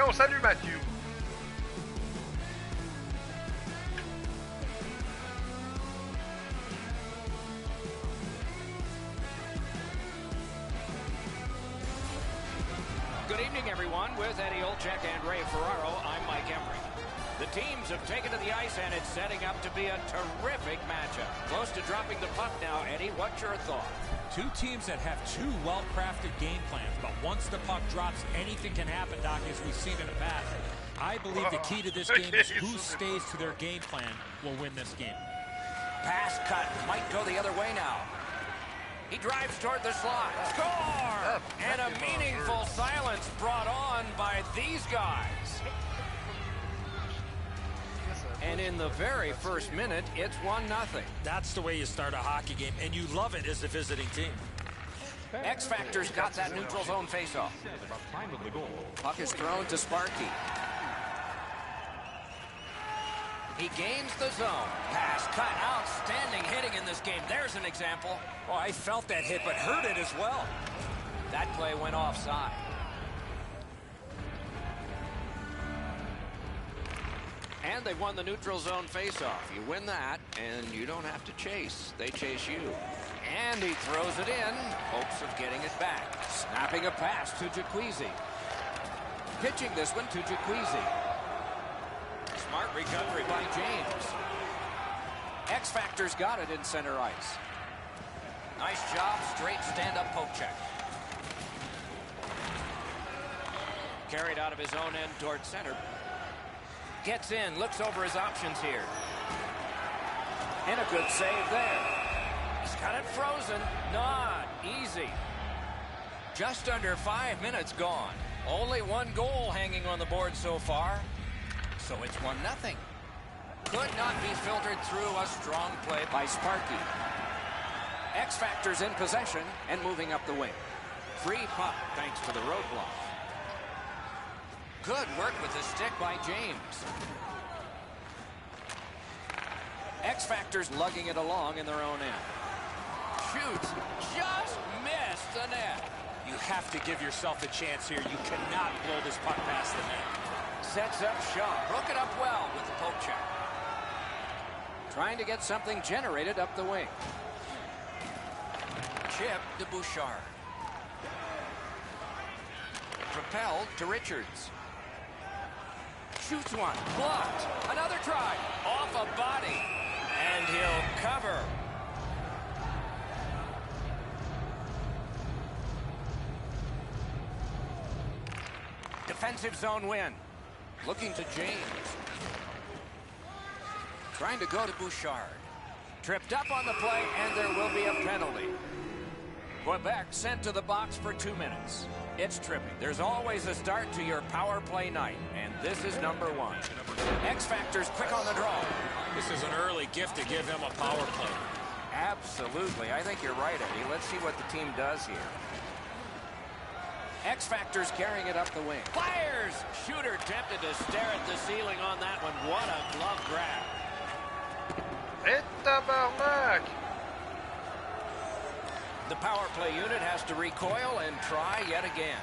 on salue Mathieu. Good evening, everyone. With Eddie Olczyk and Ray Ferraro, I'm Mike Emery. The teams have taken to the ice, and it's setting up to be a terrific matchup. Close to dropping the puck now, Eddie. What's your thought? Two teams that have two well-crafted game plans, but once the puck drops, anything can happen, Doc, as we've seen in the past. I believe the key to this game is who stays to their game plan will win this game. Pass cut. Might go the other way now. He drives toward the slot. Score! And a meaningful silence brought on by these guys. And in the very first minute, it's 1-0. That's the way you start a hockey game, and you love it as a visiting team. X-Factor's got that neutral zone faceoff. Puck is thrown to Sparky. He gains the zone. Pass cut. Outstanding hitting in this game. There's an example. Oh, I felt that hit, but heard it as well. That play went offside. And they've won the neutral zone faceoff. You win that, and you don't have to chase. They chase you. And he throws it in, hopes of getting it back. Snapping a pass to Jaquezie. Pitching this one to Jaquezie. Smart recovery by James. X-Factor's got it in center ice. Nice job, straight stand-up poke check. Carried out of his own end toward center. Gets in, looks over his options here. And a good save there. He's got it frozen. Not easy. Just under 5 minutes gone. Only one goal hanging on the board so far. So it's 1-0. Could not be filtered through a strong play by Sparky. X-Factor's in possession and moving up the wing. Free puck thanks to the roadblock. Good work with the stick by James. X-Factor's lugging it along in their own end. Shoots. Just missed the net. You have to give yourself a chance here. You cannot blow this puck past the net. Sets up shot. Broke it up well with the poke check. Trying to get something generated up the wing. Chip to Bouchard. Propelled to Richards. Shoots one. Blocked. Another try. Off a body. And he'll cover. Defensive zone win. Looking to James. Trying to go to Bouchard. Tripped up on the play, and there will be a penalty. Quebec sent to the box for 2 minutes. It's tripping. There's always a start to your power play night, and this is number 1. X-Factor's quick on the draw. This is an early gift to give him a power play. Absolutely. I think you're right, Eddie. Let's see what the team does here. X-Factor's carrying it up the wing. Fires! Shooter tempted to stare at the ceiling on that one. What a glove grab. Et tabarnak! The power play unit has to recoil and try yet again.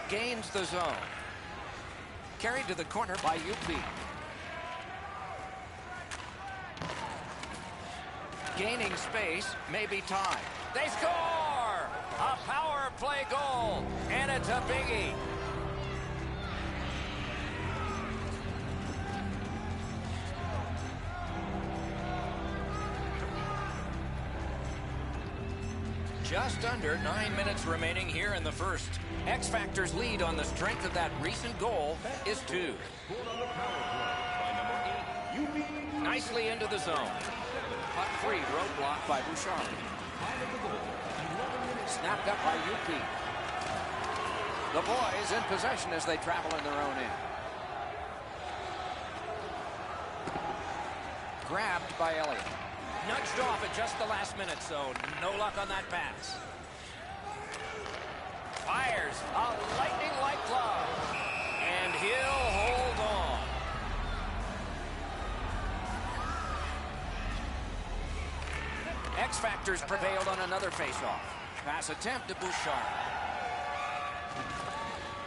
Gains the zone. Carried to the corner by UP. Gaining space, maybe time. They score! A power play goal, and it's a biggie. Just under 9 minutes remaining here in the first. X-Factor's lead on the strength of that recent goal is 2. Nicely into the zone. Puck free, roadblock by Bouchard. Snapped up by UP. The boys in possession as they travel in their own end. Grabbed by Elliott. Nudged off at just the last minute, so no luck on that pass. Fires a lightning-like glove, and he'll hold on. X-Factor's prevailed on another faceoff. Pass attempt to Bouchard.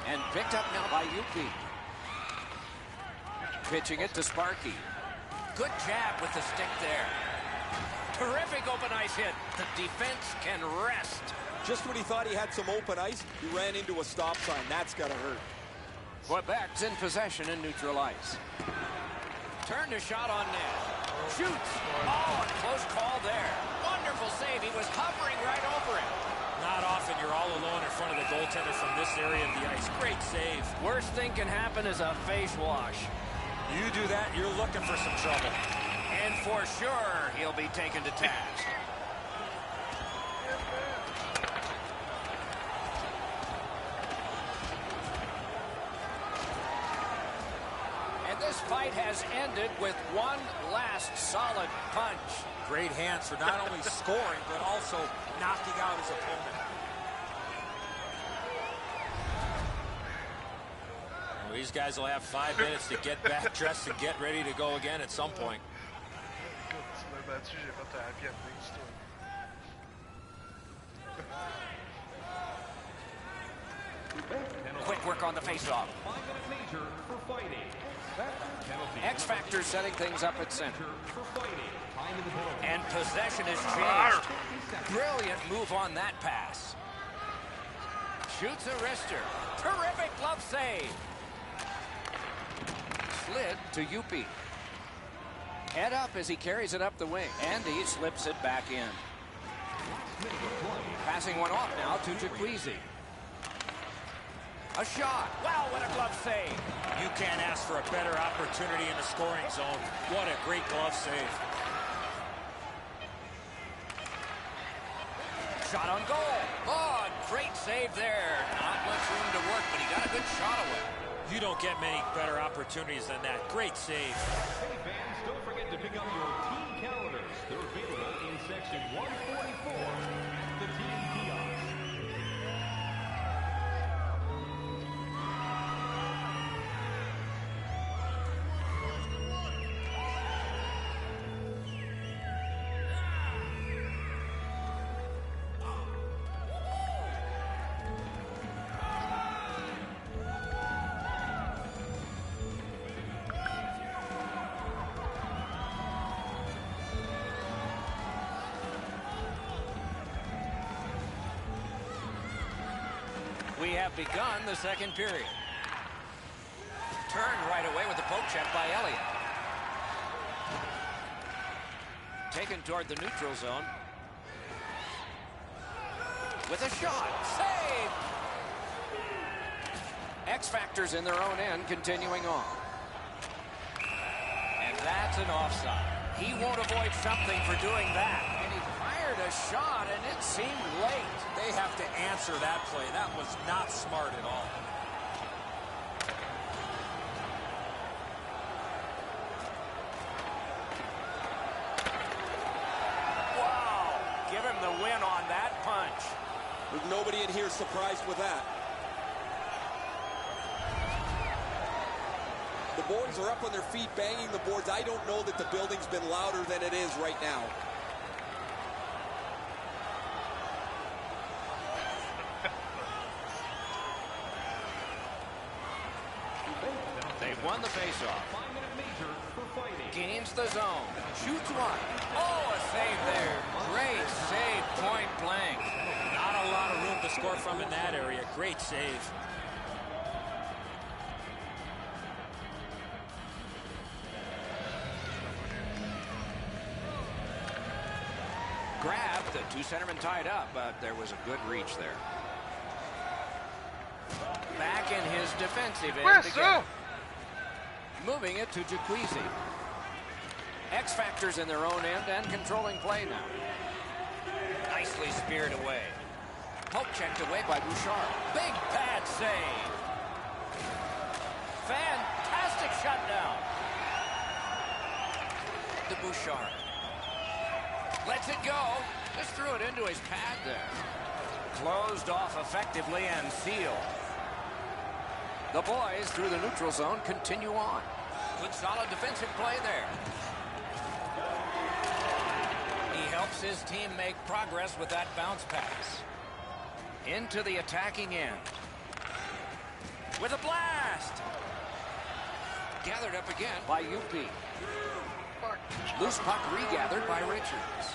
And picked up now by Yupi. Pitching it to Sparky. Good jab with the stick there. Terrific open ice hit. The defense can rest. Just when he thought he had some open ice, he ran into a stop sign. That's got to hurt. Quebec's in possession in neutral ice. Turned a shot on net. Shoots. Oh, a close call there. Wonderful save. He was hovering right over it. Not often you're all alone in front of the goaltender from this area of the ice. Great save. Worst thing can happen is a face wash. You do that, you're looking for some trouble. And for sure, he'll be taken to task. And this fight has ended with one last solid punch. Great hands for not only scoring, but also knocking out his opponent. Well, these guys will have 5 minutes to get back dressed and get ready to go again at some point. Quick work on the faceoff. X Factor setting things up at center. And possession is changed. Brilliant move on that pass. Shoots a wrister. Terrific glove save. Slid to Yupi. Head up as he carries it up the wing. And he slips it back in. Passing one off now to Jaquezie. A shot. Wow, what a glove save. You can't ask for a better opportunity in the scoring zone. What a great glove save. Shot on goal. Oh, great save there. Not much room to work, but he got a good shot away. You don't get many better opportunities than that. Great save. Hey fans, don't forget to pick up your team calendars. They're available in section 144, the team kiosk. We have begun the second period. Turned right away with the poke check by Elliott. Taken toward the neutral zone. With a shot. Save! X Factors in their own end continuing on. And that's an offside. He won't avoid something for doing that. And he fired a shot and it seemed late. They have to answer that play. That was not smart at all. Wow! Give him the win on that punch. There's nobody in here surprised with that. The boys are up on their feet banging the boards. I don't know that the building's been louder than it is right now. They've won the faceoff. Gains the zone. Shoots one. Oh, a save there. Great save, point blank. Not a lot of room to score from in that area. Great save. Grabbed, the two centermen tied up, but there was a good reach there. Back in his defensive end again. Moving it to Jaquezie. X Factors in their own end and controlling play now. Nicely speared away. Poke checked away by Bouchard. Big pad save. Fantastic shutdown. To Bouchard. Lets it go. Just threw it into his pad there. Closed off effectively and sealed. The boys through the neutral zone continue on. Good solid defensive play there. He helps his team make progress with that bounce pass. Into the attacking end. with a blast. Gathered up again by UP. Loose puck regathered by Richards.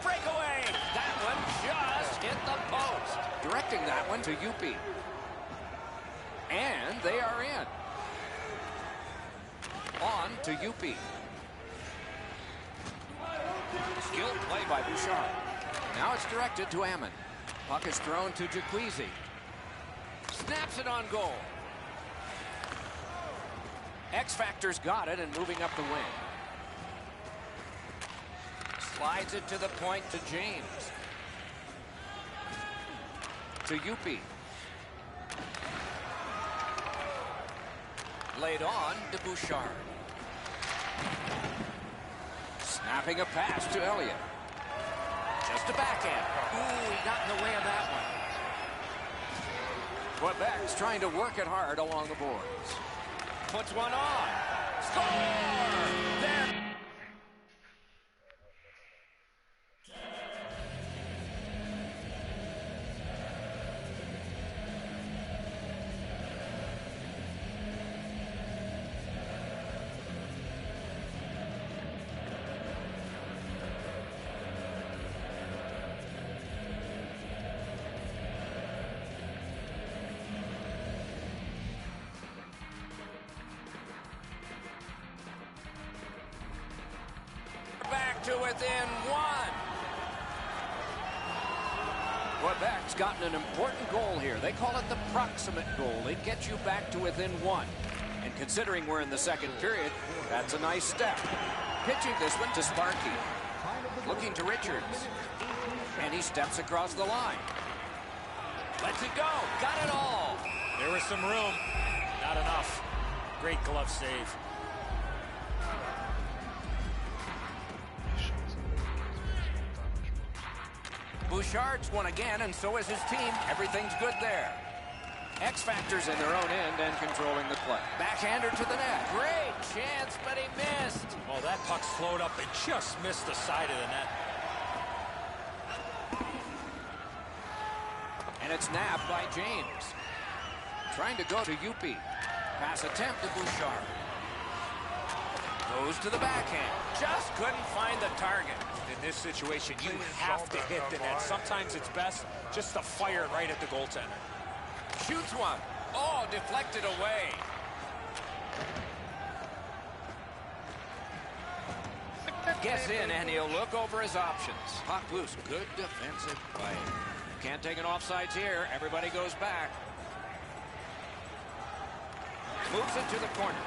Breakaway. That one just hit the post. Directing that one to UP. And they are in. On to UP. Skilled play by Bouchard. Now it's directed to Ammon. Puck is thrown to Jaquizi. Snaps it on goal. X-Factor's got it and moving up the wing. Slides it to the point to James. To UP. Laid on to Bouchard. Snapping a pass to Elliott. Just a backhand. Ooh, he got in the way of that one. Quebec's trying to work it hard along the boards. Puts one on. Score! There. To within one. Quebec's gotten an important goal here. They call it the proximate goal. It gets you back to within one. And considering we're in the second period, that's a nice step. Pitching this one to Sparky. Looking to Richards. And he steps across the line. Lets it go. Got it all. There was some room. Not enough. Great glove save. Bouchard's won again, and so is his team. Everything's good there. X-Factor's in their own end and controlling the play. Backhander to the net. Great chance, but he missed. Oh, that puck slowed up and just missed the side of the net. And it's nabbed by James. Trying to go to UP. Pass attempt to Bouchard. Goes to the backhand. Just couldn't find the target. In this situation, you have to hit the net. Sometimes it's best just to fire right at the goaltender. Shoots one. Oh, deflected away. Gets in, and he'll look over his options. Puck loose. Good defensive play. Can't take an offsides here. Everybody goes back. Moves it to the corner.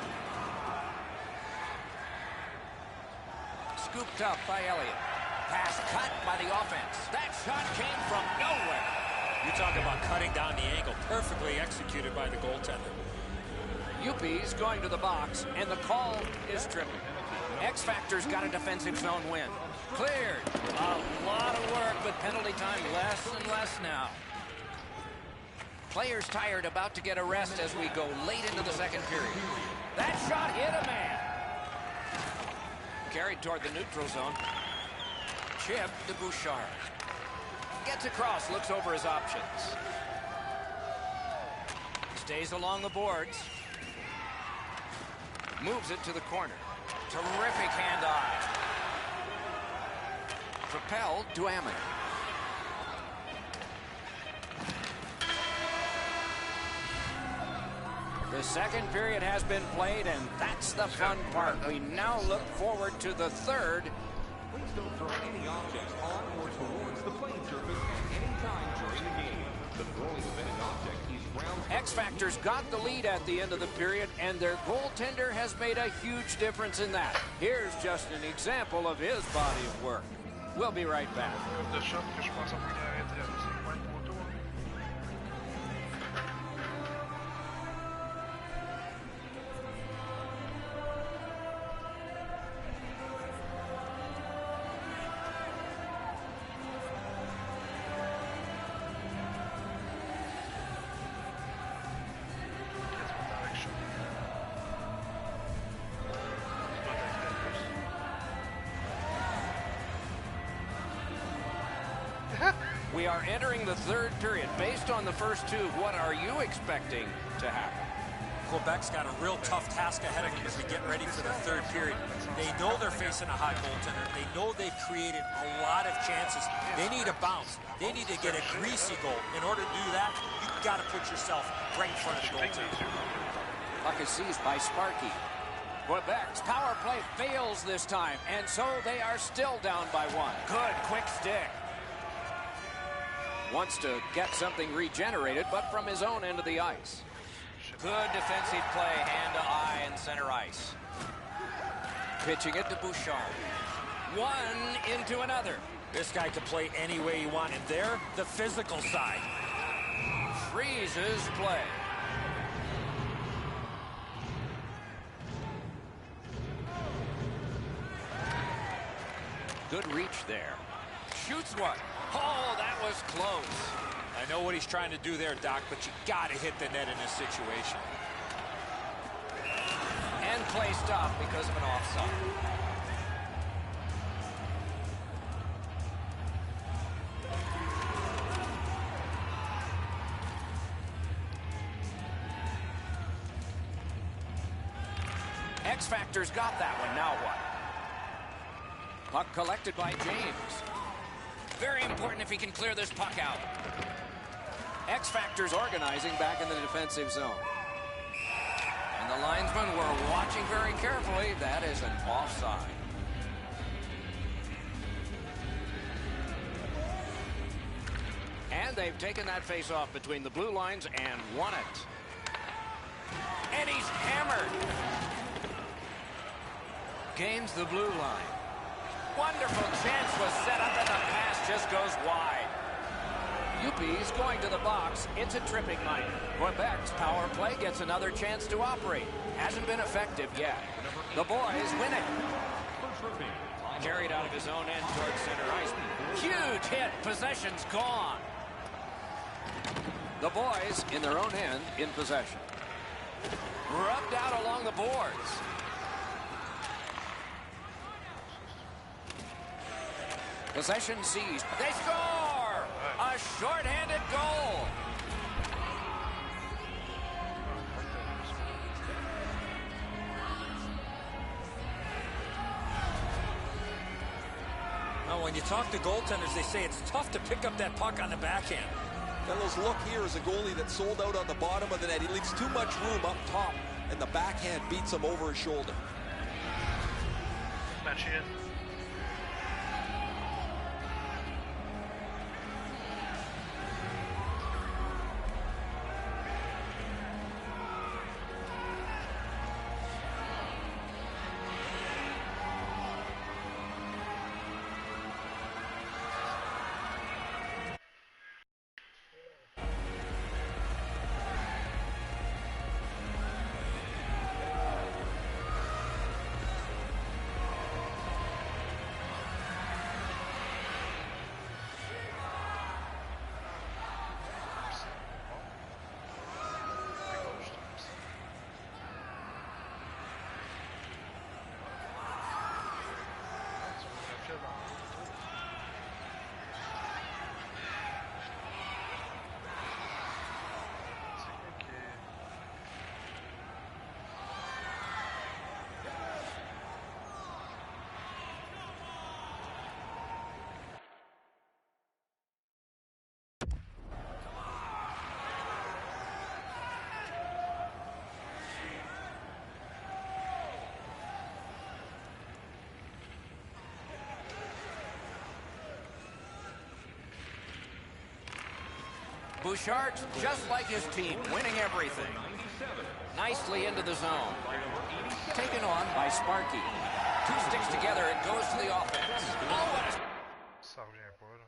Scooped up by Elliott. Pass cut by the offense. That shot came from nowhere. You talk about cutting down the angle. Perfectly executed by the goaltender. UP's going to the box, and the call is tripping. X-Factor's got a defensive zone win. Cleared. A lot of work, but penalty time less and less now. Players tired, about to get a rest as we go late into the second period. That shot hit a man. Carried toward the neutral zone. Chip to Bouchard. Gets across, looks over his options. Stays along the boards. Moves it to the corner. Terrific hand-eye. Propelled to Ammon. The second period has been played, and that's the fun part. We now look forward to the third. Please don't throw any objects on or towards the playing surface at any time during the game. The throwing of any object is ground. X-Factor's got the lead at the end of the period, and their goaltender has made a huge difference in that. Here's just an example of his body of work. We'll be right back. De shot que je pense avoir arrêté à 5 points de retour. We are entering the third period. Based on the first two, what are you expecting to happen? Quebec's got a real tough task ahead of them as we get ready for the third period. They know they're facing a hot goaltender. They know they've created a lot of chances. They need a bounce. They need to get a greasy goal. In order to do that, you've got to put yourself right in front of the goaltender. Puck is seized by Sparky. Quebec's power play fails this time, and so they are still down by one. Good, quick stick. Wants to get something regenerated, but from his own end of the ice. Good defensive play, hand to eye in center ice. Pitching it to Bouchard. One into another. This guy can play any way you want, and there, the physical side. Freezes play. Good reach there. Shoots one. Oh, that was close. I know what he's trying to do there, Doc, but you got to hit the net in this situation. And play stopped because of an offside. X-Factor's got that one. Now what? Puck collected by James. Very important if he can clear this puck out. X-Factor's organizing back in the defensive zone. And the linesmen were watching very carefully. That is an offside. And they've taken that face-off between the blue lines and won it. And he's hammered. Gains the blue line. Wonderful chance was set up, and the pass just goes wide. UP's going to the box. It's a tripping night. Quebec's power play gets another chance to operate. Hasn't been effective yet. The boys win it. Carried out of his own end towards center ice. Huge hit. Possession's gone. The boys in their own end in possession. Rubbed out along the boards. Possession seized. They score! A shorthanded goal. Now, when you talk to goaltenders, they say it's tough to pick up that puck on the backhand. Fellows, look here as a goalie that sold out on the bottom of the net. He leaves too much room up top, and the backhand beats him over his shoulder. Match in. Bouchard's just like his team, winning everything. Nicely into the zone. Taken on by Sparky. Two sticks together, it goes to the offense. Oh, what a... Ça revient pas, là.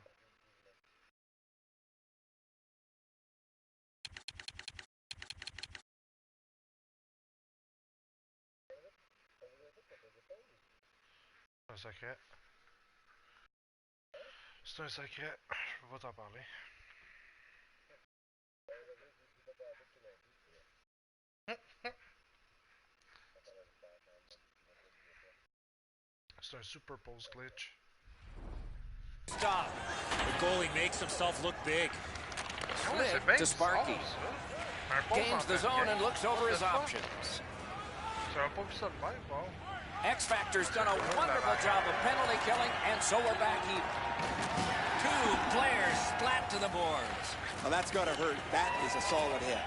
C'est un secret. C'est un secret. Je peux pas t'en parler. C'est un super pose glitch. Stop. The goalie makes himself look big. Flick to Sparky. Gains the zone and looks over his options. X Factor's done a wonderful job of penalty killing, and so we're back even. Two players splat to the boards. Well, that's got to hurt. That is a solid hit.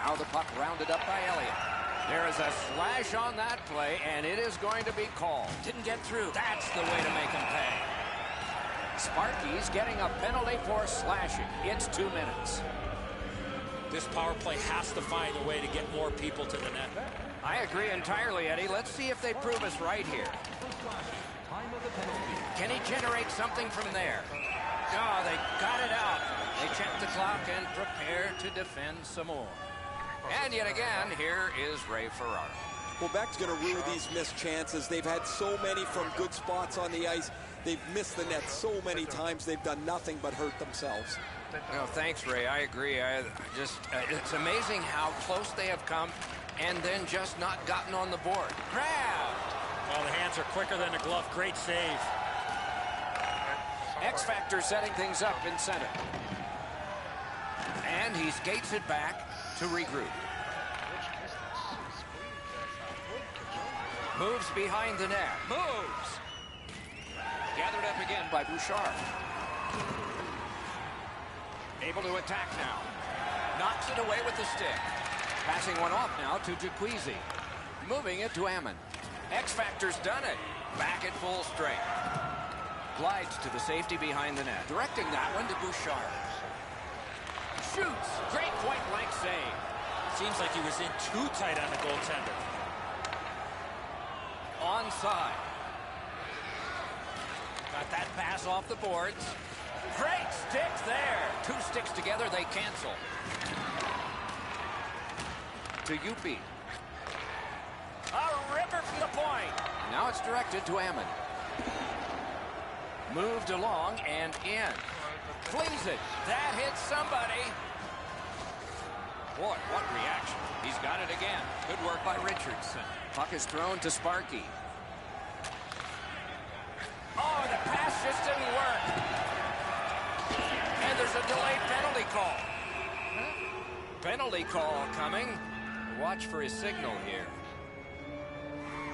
Now the puck rounded up by Elliott. There is a slash on that play, and it is going to be called. Didn't get through. That's the way to make him pay. Sparky's getting a penalty for slashing. It's 2 minutes. This power play has to find a way to get more people to the net. I agree entirely, Eddie. Let's see if they prove us right here. Time of the penalty. Can he generate something from there? Oh, they got it out. They check the clock and prepare to defend some more. And yet again, here is Ray Ferraro. Quebec's going to rue these missed chances. They've had so many from good spots on the ice. They've missed the net so many times. They've done nothing but hurt themselves. No, thanks, Ray. I agree. It's amazing how close they have come and then just not gotten on the board. Grabbed. Well, the hands are quicker than the glove. Great save. X Factor setting things up in center. And he skates it back to regroup. Moves behind the net. Moves. Gathered up again by Bouchard. Able to attack now. Knocks it away with the stick. Passing one off now to Jaquizi. Moving it to Ammon. X Factor's done it. Back at full strength. Glides to the safety behind the net. Directing that one to Bouchard. Shoots. Great point-blank save. Seems like he was in too tight on the goaltender. Onside. Got that pass off the boards. Great sticks there. Two sticks together, they cancel. To Yupi. A ripper from the point. Now it's directed to Ammon. Moved along and in. Flees it. That hits somebody. Boy, what reaction. He's got it again. Good work by Richardson. Puck is thrown to Sparky. Oh, the pass just didn't work. And there's a delayed penalty call. Penalty call coming. Watch for his signal here.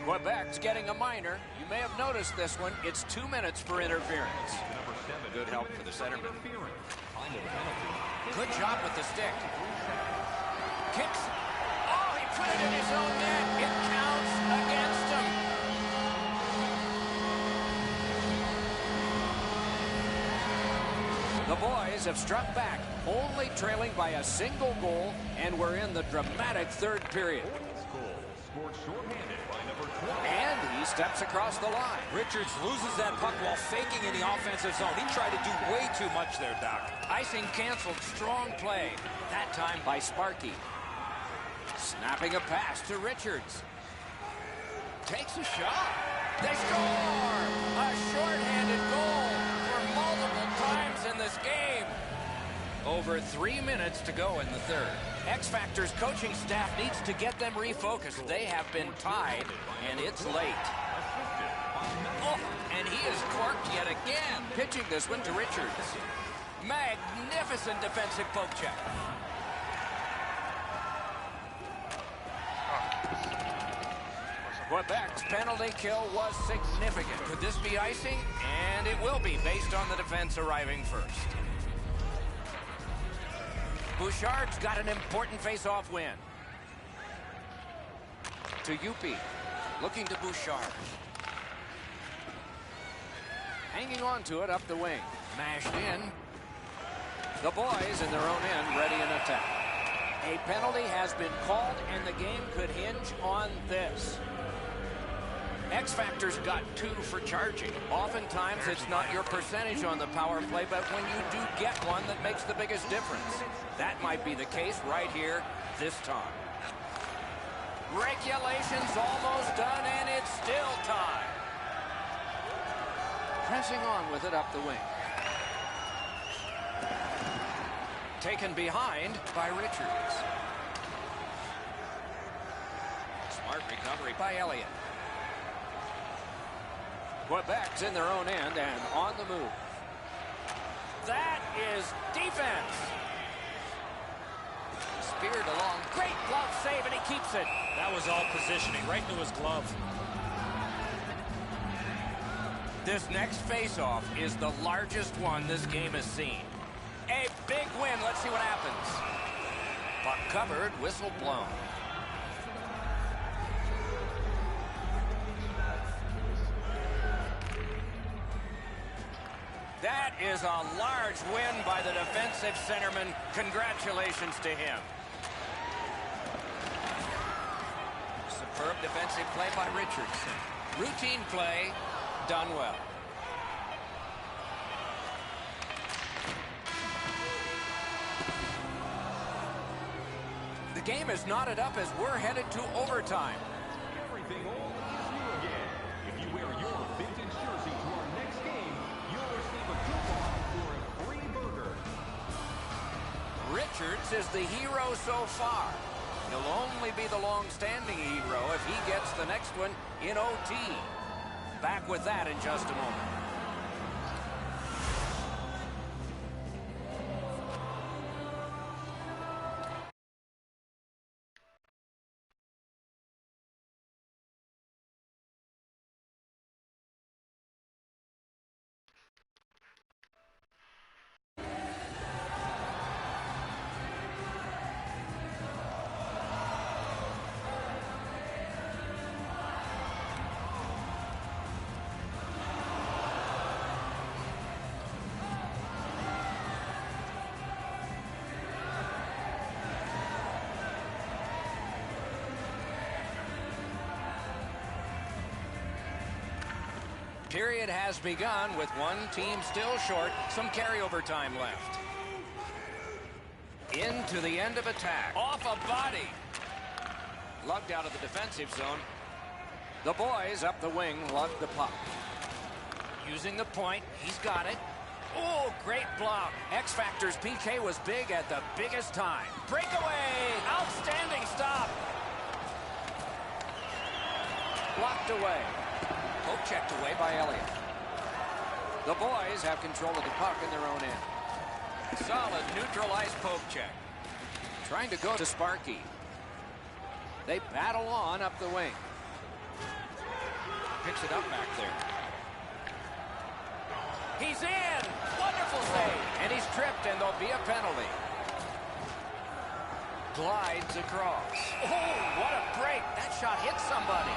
Quebec's getting a minor. You may have noticed this one. It's 2 minutes for interference. Number 7. Good help for the centerman. Interference. Time of the penalty. Good job with the stick. Kicks. Oh, he put it in his own net. It counts against him. The boys have struck back, only trailing by a single goal, and we're in the dramatic third period. Scored shorthanded by number 12. And he steps across the line. Richards loses that puck while faking in the offensive zone. He tried to do way too much there, Doc. Icing canceled. Strong play. That time by Sparky. Snapping a pass to Richards. Takes a shot. They score! A shorthanded goal for multiple times in this game. Over 3 minutes to go in the third. X Factor's coaching staff needs to get them refocused. They have been tied, and it's late. Oh, and he is corked yet again. Pitching this one to Richards. Magnificent defensive poke check. Quebec's penalty kill was significant. Could this be icing? And it will be, based on the defense arriving first. Bouchard's got an important face-off win. To Yupi. Looking to Bouchard. Hanging on to it up the wing. Mashed in. The boys in their own end ready in attack. A penalty has been called, and the game could hinge on this. X Factor's got 2 for charging. Oftentimes, it's not your percentage on the power play, but when you do get one, that makes the biggest difference. That might be the case right here this time. Regulation's almost done, and it's still time. Pressing on with it up the wing. Taken behind by Richards. Smart recovery by Elliott. Quebec's in their own end and on the move. That is defense. Speared along. Great glove save, and he keeps it. That was all positioning, right into his glove. This next face-off is the largest one this game has seen. A big win. Let's see what happens. Puck covered, whistle blown. That is a large win by the defensive centerman. Congratulations to him. Superb defensive play by Richardson. Routine play, done well. The game is knotted up as we're headed to overtime. Everything all is new again. If you wear your vintage jersey to our next game, you'll receive a coupon for a free burger. Richards is the hero so far. He'll only be the long-standing hero if he gets the next one in OT. Back with that in just a moment. Period has begun with one team still short, some carryover time left. Into the end of attack. Off a body. Lugged out of the defensive zone. The boys up the wing lug the puck. Using the point, he's got it. Oh, great block. X-Factor's PK was big at the biggest time. Breakaway. Outstanding stop. Blocked away. Poke checked away by Elliott. The boys have control of the puck in their own end. Solid neutralized poke check. Trying to go to Sparky. They battle on up the wing. Picks it up back there. He's in! Wonderful save! And he's tripped, and there'll be a penalty. Glides across. Oh, what a break! That shot hit somebody.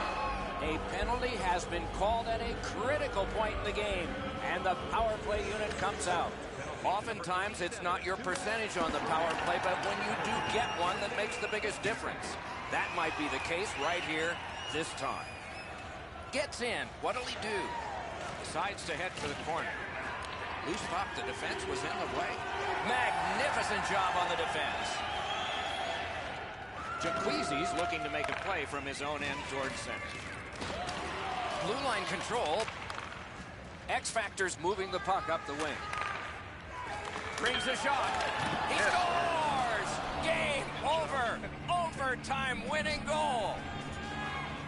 A penalty has been called at a critical point in the game, and the power play unit comes out. Oftentimes, it's not your percentage on the power play, but when you do get one that makes the biggest difference. That might be the case right here this time. Gets in. What'll he do? Decides to head for the corner. Loose puck. The defense was in the way. Magnificent job on the defense. Jacquezi's looking to make a play from his own end towards center. Blue line control. X-Factor's moving the puck up the wing. Brings a shot. He scores! Game over. Overtime winning goal.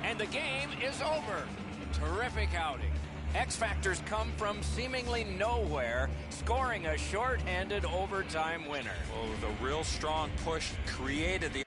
And the game is over. Terrific outing. X-Factor's come from seemingly nowhere, scoring a short-handed overtime winner. Well, the real strong push created the